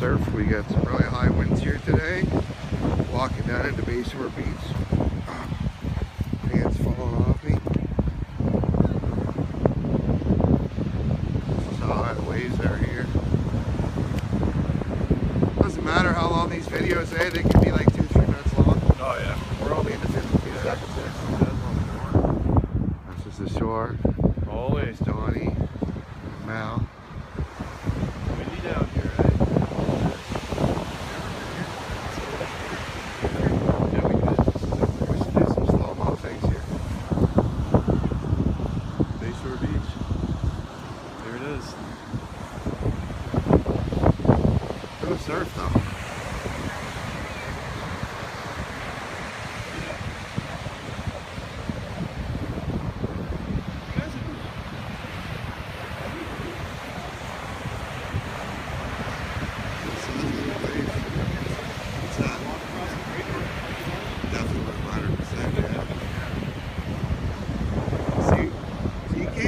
surf. We got some really high winds here today. Walking down into Bayshore Beach. Pants falling off me. This is how high the waves are here. Doesn't matter how long these videos are, they can be like 2-3 minutes long. Oh yeah. We're only into 52 seconds here. This is the shore. Always. Donnie, Mal. Windy down here, right? Yeah, we could. We should do some slow-mo things here. Bayshore Beach. There it is. Go surf though.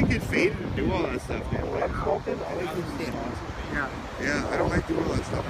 Get faded and do all that stuff, man. Yeah, I don't like doing all that stuff.